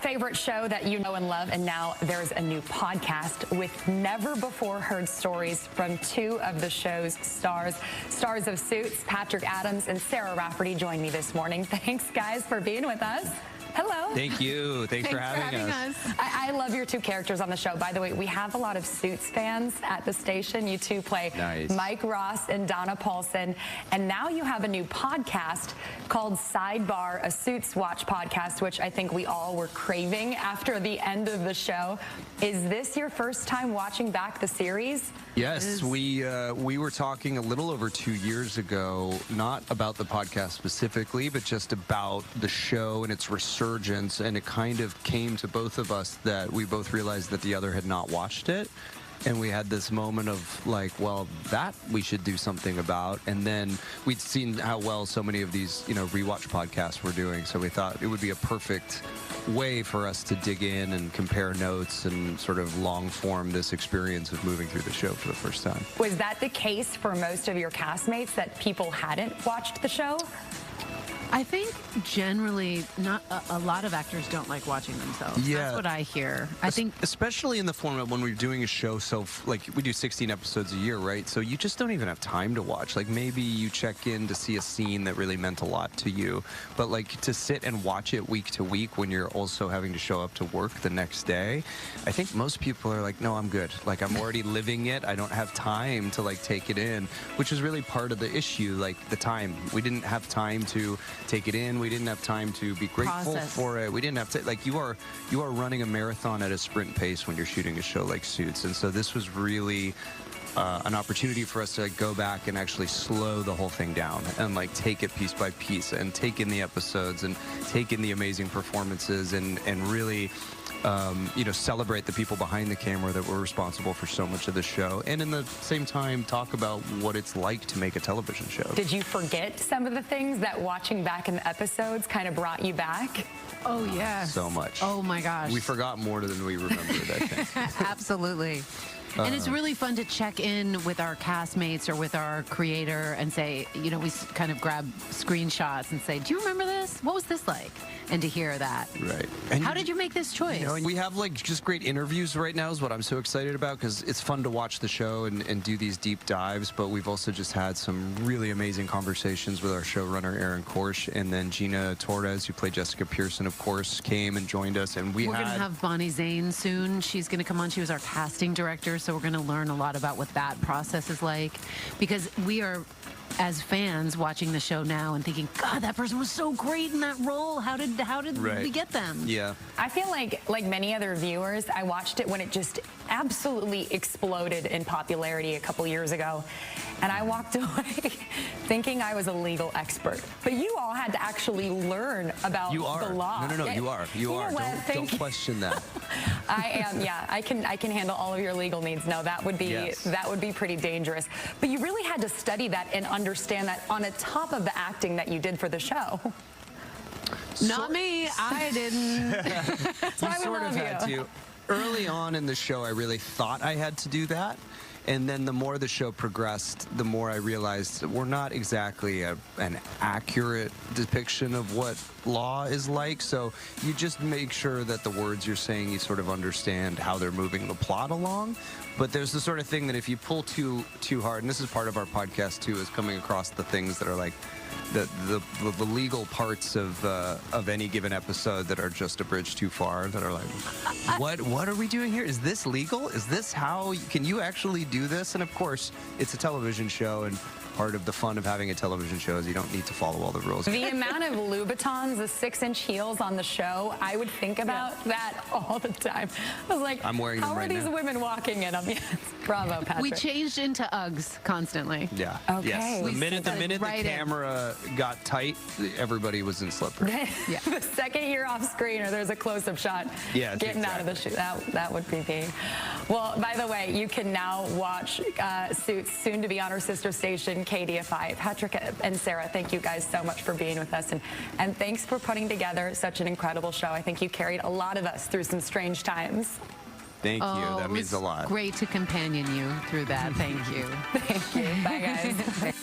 favorite show that you know and love, and now there's a new podcast with never-before-heard stories from two of the show's stars. Stars of Suits, Patrick Adams and Sarah Rafferty join me this morning. Thanks, guys, for being with us. Hello. Thank you. Thanks for having us. I love your two characters on the show. By the way, we have a lot of Suits fans at the station. You two play Mike Ross and Donna Paulson. And now you have a new podcast called Sidebar, a Suits Watch podcast, which I think we all were craving after the end of the show. Is this your first time watching back the series? Yes, we were talking a little over 2 years ago, not about the podcast specifically, but just about the show and its resurgence, and it kind of came to both of us that we both realized that the other had not watched it, and we had this moment of like, well, that we should do something about. And then we'd seen how well so many of these, rewatch podcasts were doing, so we thought it would be a perfect way for us to dig in and compare notes and sort of long form this experience of moving through the show for the first time. Was that the case for most of your castmates, that people hadn't watched the show? I think generally not a lot of actors don't like watching themselves. Yeah. That's what I hear. I think especially in the format when we're doing a show, so like we do 16 episodes a year, right? So you just don't even have time to watch. Like maybe you check in to see a scene that really meant a lot to you, but like to sit and watch it week to week when you're also having to show up to work the next day, I think most people are like, no, I'm good. Like I'm already living it. I don't have time to like take it in, which is really part of the issue, like the time. We didn't have time to take it in. We didn't have time to be grateful for it. We didn't have to, like, you are running a marathon at a sprint pace when you're shooting a show like Suits. And so this was really an opportunity for us to like, go back and actually slow the whole thing down and like take it piece by piece and take in the episodes and take in the amazing performances and really celebrate the people behind the camera that were responsible for so much of the show, and in the same time talk about what it's like to make a television show. Did you forget some of the things that watching back in the episodes kind of brought you back? Oh, yes. So much. Oh, my gosh. We forgot more than we remembered, I think. Absolutely. And it's really fun to check in with our castmates or with our creator and say, we kind of grab screenshots and say, do you remember this? What was this like? And to hear that. Right. And how did you make this choice? We have like just great interviews right now is what I'm so excited about, because it's fun to watch the show and do these deep dives, but we've also just had some really amazing conversations with our showrunner, Aaron Korsh, and then Gina Torres, who played Jessica Pearson, of course, came and joined us. And we're going to have Bonnie Zane soon. She's going to come on. She was our casting director, so we're going to learn a lot about what that process is like, because we are, as fans, watching the show now and thinking, God, that person was so great in that role. How did we get them? Yeah. I feel like many other viewers, I watched it when it just absolutely exploded in popularity a couple years ago, and I walked away thinking I was a legal expert. But you all had to actually learn about the law. No, you are. You are. Don't question that. I am. Yeah, I can handle all of your legal needs. No, that would be pretty dangerous. But you really had to study that and understand that on top of the acting that you did for the show. Not me. I didn't. That's why we love you. Had to. Early on in the show, I really thought I had to do that. And then the more the show progressed, the more I realized we're not exactly an accurate depiction of what law is like. So you just make sure that the words you're saying, you sort of understand how they're moving the plot along. But there's the sort of thing that if you pull too hard, and this is part of our podcast too, is coming across the things that are like the legal parts of any given episode that are just a bridge too far, that are like, what are we doing here? Is this legal? Is this how, can you actually do this? And of course, it's a television show, and part of the fun of having a television show is you don't need to follow all the rules. The amount of Louboutins, the 6-inch heels on the show, I would think about that all the time. I was like, I'm wearing them right now. How are these women walking in them? Yes. Bravo, Patrick. We changed into Uggs constantly. Yeah. Okay. Yes. The minute the camera got tight, everybody was in slippers. Yeah. The second you're off screen or there's a close-up shot, getting out of the shoe, that would be me. Well, by the way, you can now watch Suits, soon to be on our sister station, KDFI. Patrick and Sarah, thank you guys so much for being with us, and thanks for putting together such an incredible show. I think you carried a lot of us through some strange times. Thank you. That means a lot. Great to companion you through that. Thank you. Thank you. Bye, guys.